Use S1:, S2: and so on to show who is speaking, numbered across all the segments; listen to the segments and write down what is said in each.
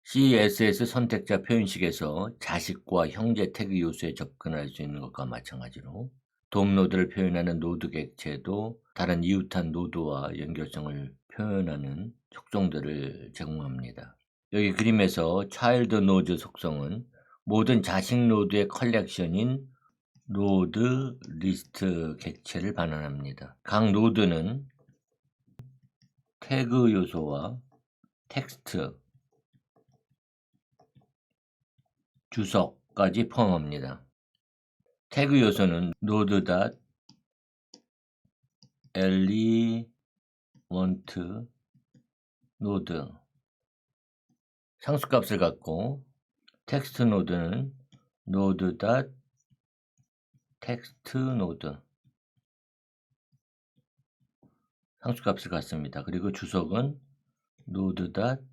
S1: CSS 선택자 표현식에서 자식과 형제 태그 요소에 접근할 수 있는 것과 마찬가지로 도움 노드를 표현하는 노드 객체도 다른 이웃한 노드와 연결성을 표현하는 속성들을 제공합니다. 여기 그림에서 차일드 노드 속성은 모든 자식 노드의 컬렉션인 노드 리스트 객체를 반환합니다. 각 노드는 태그 요소와 텍스트, 주석까지 포함합니다. 태그 요소는 node.element node 상수값을 갖고 텍스트 노드는 node.textNode 상수값을 갖습니다. 그리고 주석은 node.commentNode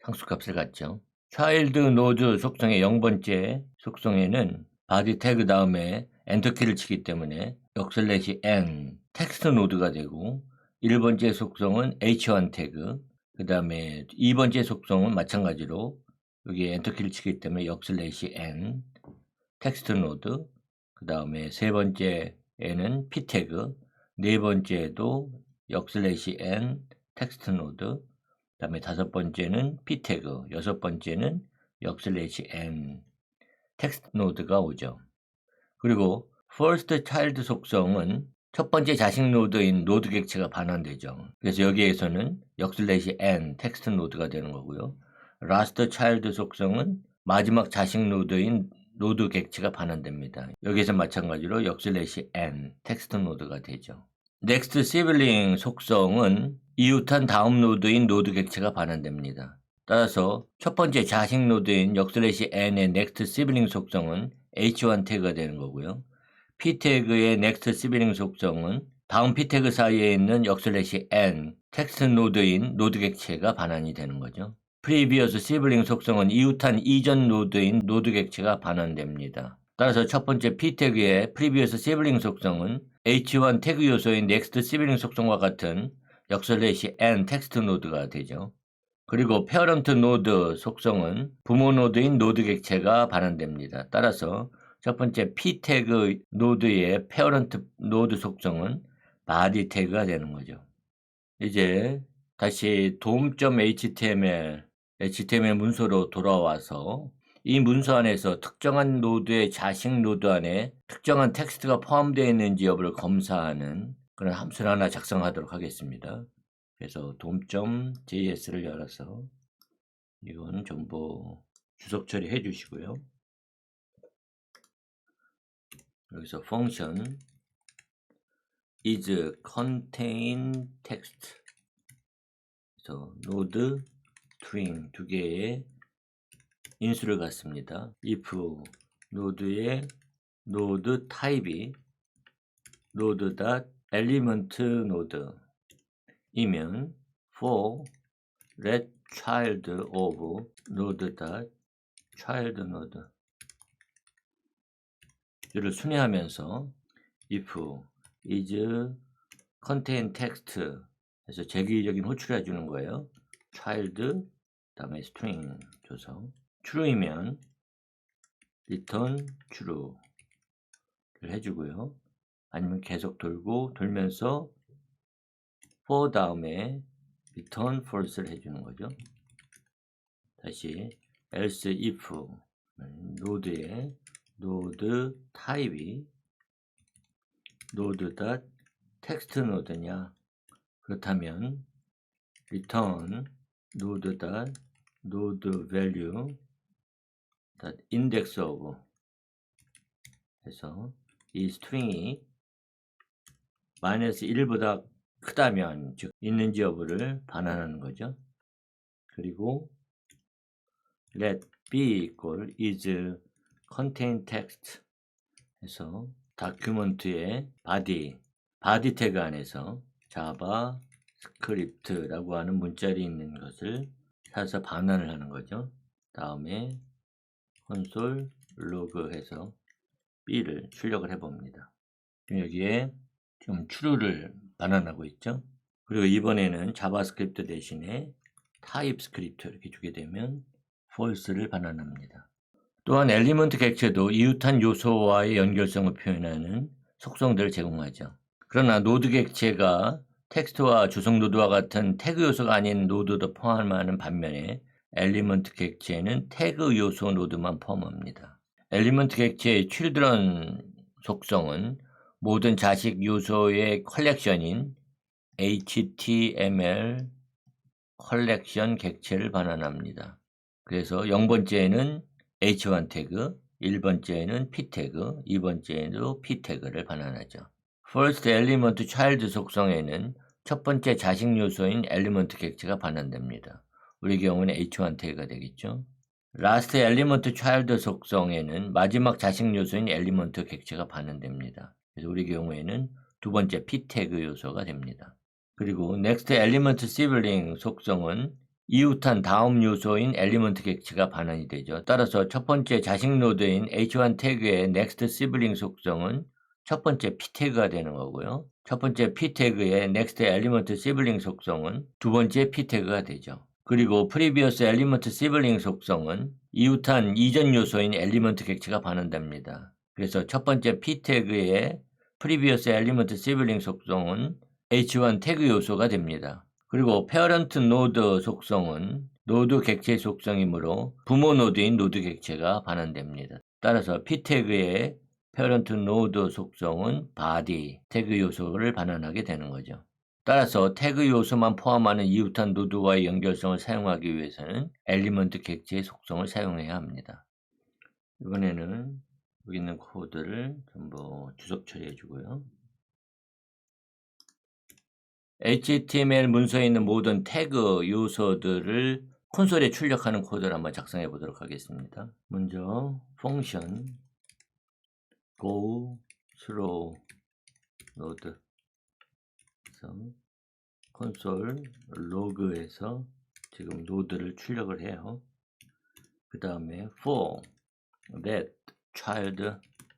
S1: 상수값을 갖죠. 차일드 노드 속성의 0번째 속성에는 바디 태그 다음에 엔터키를 치기 때문에 \n 텍스트 노드가 되고 1번째 속성은 h1 태그 그 다음에 2번째 속성은 마찬가지로 여기 엔터키를 치기 때문에 \n 텍스트 노드 그 다음에 세 번째에는 p 태그 네 번째도 \n 텍스트 노드 그 다음에 다섯 번째는 p 태그 여섯 번째는 \n 텍스트 노드가 오죠. 그리고 first child 속성은 첫 번째 자식 노드인 노드 객체가 반환되죠. 그래서 여기에서는 \n 텍스트 노드가 되는 거고요. last child 속성은 마지막 자식 노드인 노드 객체가 반환됩니다. 여기에서 마찬가지로 \n 텍스트 노드가 되죠. next sibling 속성은 이웃한 다음 노드인 노드 객체가 반환됩니다. 따라서 첫 번째 자식 노드인 \n의 next sibling 속성은 h1 태그가 되는 거고요. p 태그의 next sibling 속성은 다음 p 태그 사이에 있는 \n 텍스트 노드인 노드 객체가 반환이 되는 거죠. previous sibling 속성은 이웃한 이전 노드인 노드 객체가 반환됩니다. 따라서 첫 번째 p 태그의 previous sibling 속성은 h1 태그 요소인 next sibling 속성과 같은 \n 텍스트 노드가 되죠. 그리고 parent 노드 속성은 부모 노드인 노드 객체가 반환됩니다. 따라서 첫 번째 p 태그 노드의 parent 노드 속성은 body 태그가 되는 거죠. 이제 다시 돔.html 문서로 돌아와서 이 문서 안에서 특정한 노드의 자식 노드 안에 특정한 텍스트가 포함되어 있는지 여부를 검사하는 그런 함수를 하나 작성하도록 하겠습니다. 그래서 돔.js를 열어서 이건 전부 주석 처리해 주시고요. 여기서 function is contain text 그래서 node string 두 개의 인수를 갖습니다. if 노드의 노드 타입이 node.element node 이면 for let child of node.child node 를 순회하면서 if is contain text 해서 재기적인 호출을 해주는 거예요. child 다음에 string 줘서 true이면 return true를 해주고요. 아니면 계속 돌면서 for 다음에 return false를 해주는 거죠. 다시 else if 노드의 노드 타입이 node.text 노드냐 그렇다면 return node value index of 해서 이 스트링이 -1보다 크다면 즉 있는지 여부를 반환하는 거죠. 그리고 let b equal is contain text 해서 다큐멘트의 body 태그 안에서 자바스크립트라고 하는 문자리 있는 것을 사서 반환을 하는 거죠. 다음에 콘솔 로그 해서 b를 출력을 해 봅니다. 여기에 지금 true를 반환하고 있죠. 그리고 이번에는 자바스크립트 대신에 타입스크립트 이렇게 주게 되면 false를 반환합니다. 또한 엘리먼트 객체도 이웃한 요소와의 연결성을 표현하는 속성들을 제공하죠. 그러나 노드 객체가 텍스트와 주석 노드와 같은 태그 요소가 아닌 노드도 포함하는 반면에 엘리먼트 객체는 태그 요소 노드만 포함합니다. 엘리먼트 객체의 children 속성은 모든 자식 요소의 컬렉션인 HTML 컬렉션 객체를 반환합니다. 그래서 0번째는 h1 태그, 1번째는 p 태그, 2번째도 p 태그를 반환하죠. first element child 속성에는 첫 번째 자식 요소인 엘리먼트 객체가 반환됩니다. 우리 경우는 h1 태그가 되겠죠. last element child 속성에는 마지막 자식 요소인 엘리먼트 객체가 반환됩니다. 그래서 우리 경우에는 두 번째 p 태그 요소가 됩니다. 그리고 next element sibling 속성은 이웃한 다음 요소인 엘리먼트 객체가 반환이 되죠. 따라서 첫 번째 자식 노드인 h1 태그의 next sibling 속성은 첫 번째 p 태그가 되는 거고요. 첫 번째 p 태그의 next element sibling 속성은 두 번째 p 태그가 되죠. 그리고 previous element sibling 속성은 이웃한 이전 요소인 엘리먼트 객체가 반환됩니다. 그래서 첫 번째 p 태그의 previous element sibling 속성은 h1 태그 요소가 됩니다. 그리고 parent node 속성은 노드 객체 속성이므로 부모 노드인 노드 객체가 반환됩니다. 따라서 p 태그의 parent node 속성은 body 태그 요소를 반환하게 되는 거죠. 따라서 태그 요소만 포함하는 이웃한 노드와의 연결성을 사용하기 위해서는 엘리먼트 객체의 속성을 사용해야 합니다. 이번에는 여기 있는 코드를 전부 주석 처리해 주고요. HTML 문서에 있는 모든 태그 요소들을 콘솔에 출력하는 코드를 한번 작성해 보도록 하겠습니다. 먼저 function go through node 콘솔 로그에서 지금 노드를 출력을 해요. 그 다음에 for that child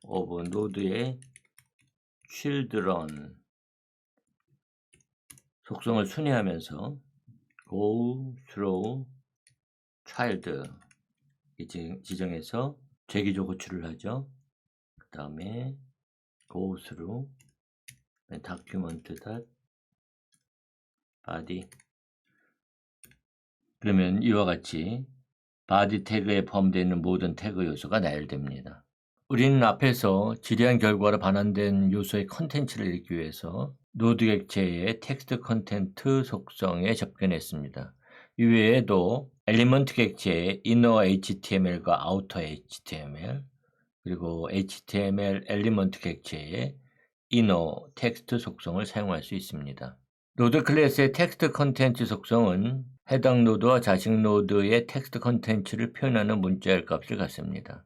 S1: of node의 children 속성을 순회하면서 go through child 지정해서 재기조 호출을 하죠. 그 다음에 go through document.body 그러면 이와 같이 body 태그에 포함되어 있는 모든 태그 요소가 나열됩니다. 우리는 앞에서 지리한 결과로 반환된 요소의 컨텐츠를 읽기 위해서 노드 객체의 텍스트 컨텐트 속성에 접근했습니다. 이외에도 엘리먼트 객체의 inner HTML과 outer HTML 그리고 HTML 엘리먼트 객체의 inner 텍스트 속성을 사용할 수 있습니다. 노드 클래스의 텍스트 컨텐츠 속성은 해당 노드와 자식 노드의 텍스트 컨텐츠를 표현하는 문자열 값을 갖습니다.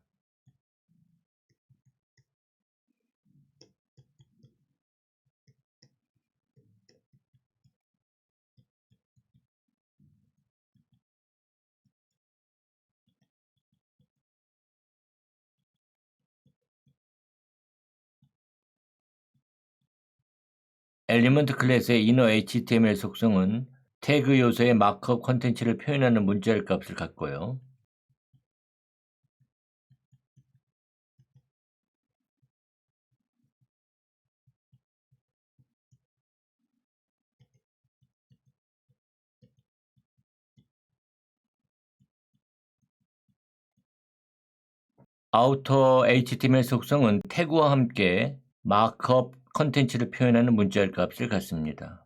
S1: 엘리먼트 클래스의 inner HTML 속성은 태그 요소의 마크업 컨텐츠를 표현하는 문자열 값을 갖고요. outer HTML 속성은 태그와 함께 마크업 컨텐츠를 표현하는 문자열 값을 갖습니다.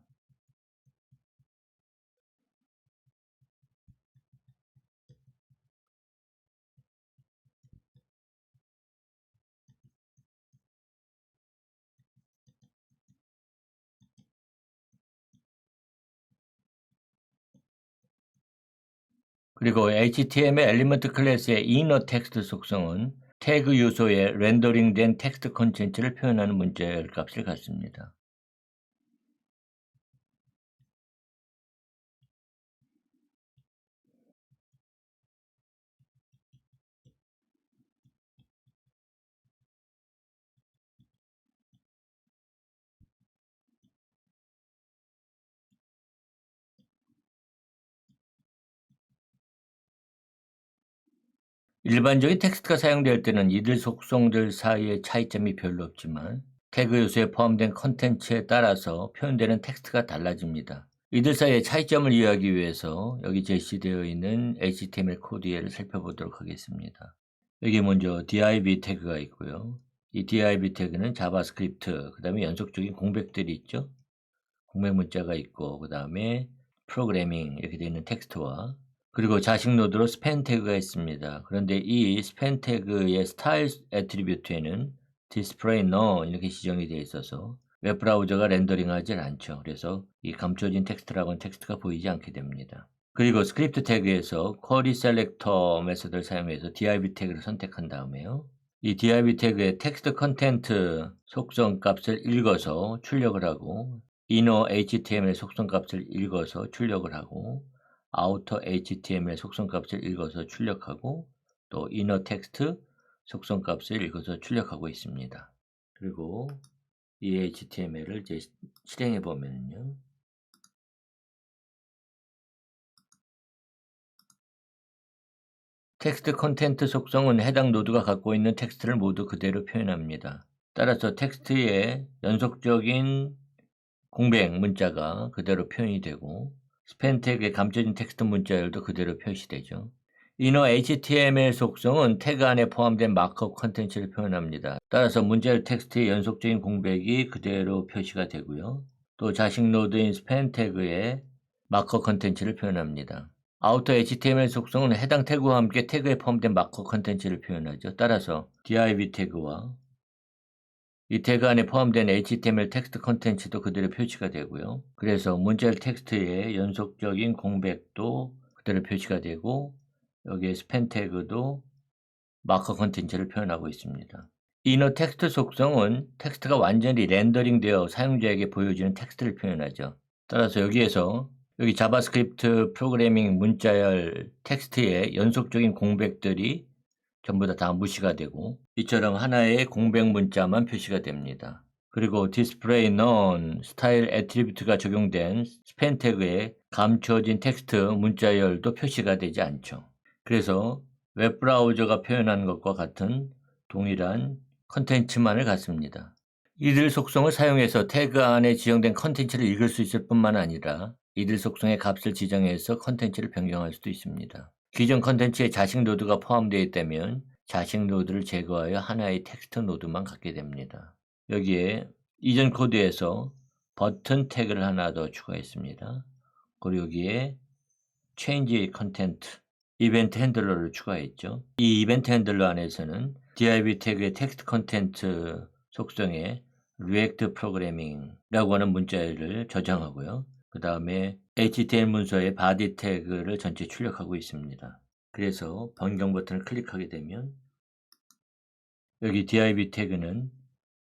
S1: 그리고 HTML 엘리먼트 클래스의 inner 텍스트 속성은 태그 요소에 렌더링된 텍스트 컨텐츠를 표현하는 문자열 값을 갖습니다. 일반적인 텍스트가 사용될 때는 이들 속성들 사이의 차이점이 별로 없지만 태그 요소에 포함된 컨텐츠에 따라서 표현되는 텍스트가 달라집니다. 이들 사이의 차이점을 이해하기 위해서 여기 제시되어 있는 HTML 코드를 살펴보도록 하겠습니다. 여기 먼저 div 태그가 있고요. 이 div 태그는 자바스크립트, 그 다음에 연속적인 공백들이 있죠. 공백 문자가 있고, 그 다음에 프로그래밍 이렇게 되어 있는 텍스트와, 그리고 자식 노드로 스팬 태그가 있습니다. 그런데 이 스팬 태그의 스타일 애트리뷰트에는 display none 이렇게 지정이 되어 있어서 웹브라우저가 렌더링하지 않죠. 그래서 이 감춰진 텍스트라고 하는 텍스트가 보이지 않게 됩니다. 그리고 스크립트 태그에서 query selector 메소드를 사용해서 div 태그를 선택한 다음에요. 이 div 태그의 텍스트 컨텐트 속성 값을 읽어서 출력을 하고 inner html 속성 값을 읽어서 출력을 하고 outer html 속성 값을 읽어서 출력하고 또 inner text 속성 값을 읽어서 출력하고 있습니다. 그리고 이 html을 이제 실행해 보면요. 텍스트 컨텐트 속성은 해당 노드가 갖고 있는 텍스트를 모두 그대로 표현합니다. 따라서 텍스트의 연속적인 공백 문자가 그대로 표현이 되고 스팬 태그의 감춰진 텍스트 문자열도 그대로 표시되죠. inner html 속성은 태그 안에 포함된 마크업 컨텐츠를 표현합니다. 따라서 문자열 텍스트의 연속적인 공백이 그대로 표시가 되고요. 또 자식 노드인 스팬 태그의 마크업 컨텐츠를 표현합니다. outer html 속성은 해당 태그와 함께 태그에 포함된 마크업 컨텐츠를 표현하죠. 따라서 div 태그와 이 태그 안에 포함된 HTML 텍스트 컨텐츠도 그대로 표시가 되고요. 그래서 문자열 텍스트의 연속적인 공백도 그대로 표시가 되고 여기에 스팬 태그도 마커 컨텐츠를 표현하고 있습니다. inner 텍스트 속성은 텍스트가 완전히 렌더링되어 사용자에게 보여지는 텍스트를 표현하죠. 따라서 여기에서 여기 자바스크립트 프로그래밍 문자열 텍스트의 연속적인 공백들이 전부 다 무시가 되고 이처럼 하나의 공백 문자만 표시가 됩니다. 그리고 display none 스타일 애트리뷰트가 적용된 스팬 태그에 감춰진 텍스트 문자열도 표시가 되지 않죠. 그래서 웹브라우저가 표현한 것과 같은 동일한 컨텐츠만을 갖습니다. 이들 속성을 사용해서 태그 안에 지정된 컨텐츠를 읽을 수 있을 뿐만 아니라 이들 속성의 값을 지정해서 컨텐츠를 변경할 수도 있습니다. 기존 컨텐츠에 자식 노드가 포함되어 있다면 자식 노드를 제거하여 하나의 텍스트 노드만 갖게 됩니다. 여기에 이전 코드에서 버튼 태그를 하나 더 추가했습니다. 그리고 여기에 change content 이벤트 핸들러를 추가했죠. 이 이벤트 핸들러 안에서는 div 태그의 텍스트 컨텐트 속성에 react programming이라고 하는 문자를 저장하고요. 그 다음에 HTML 문서의 body 태그를 전체 출력하고 있습니다. 그래서 변경 버튼을 클릭하게 되면 여기 div 태그는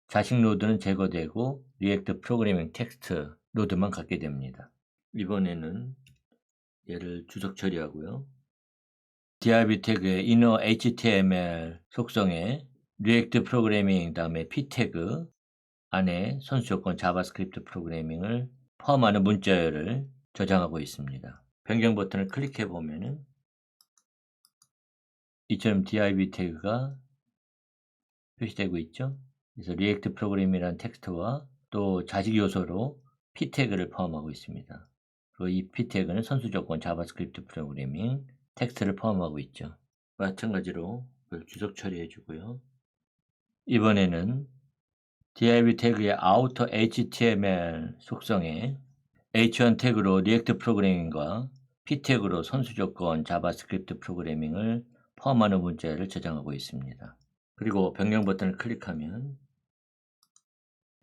S1: 자식 노드는 제거되고 react programming 텍스트 노드만 갖게 됩니다. 이번에는 얘를 주석 처리하고요. div 태그의 inner html 속성에 react programming 다음에 p 태그 안에 선수 조건 자바스크립트 프로그래밍을 포함하는 문자열을 저장하고 있습니다. 변경 버튼을 클릭해 보면은 이처럼 div 태그가 표시되고 있죠. 그래서 react 프로그램이라는 텍스트와 또 자식 요소로 p 태그를 포함하고 있습니다. 그리고 이 p 태그는 선수 조건 자바스크립트 프로그래밍 텍스트를 포함하고 있죠. 마찬가지로 주석 처리해 주고요. 이번에는 div 태그의 outer html 속성에 h1 태그로 리액트 프로그래밍과 p 태그로 선수 조건 자바스크립트 프로그래밍을 포함하는 문자를 저장하고 있습니다. 그리고 변경 버튼을 클릭하면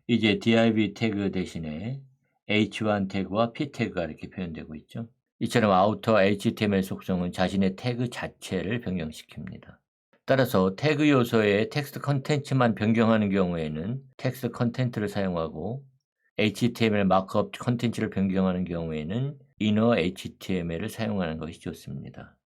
S1: 이제 div 태그 대신에 h1 태그와 p 태그가 이렇게 표현되고 있죠. 이처럼 outer html 속성은 자신의 태그 자체를 변경시킵니다. 따라서 태그 요소의 텍스트 컨텐츠만 변경하는 경우에는 텍스트 컨텐츠를 사용하고 HTML 마크업 컨텐츠를 변경하는 경우에는 inner HTML을 사용하는 것이 좋습니다.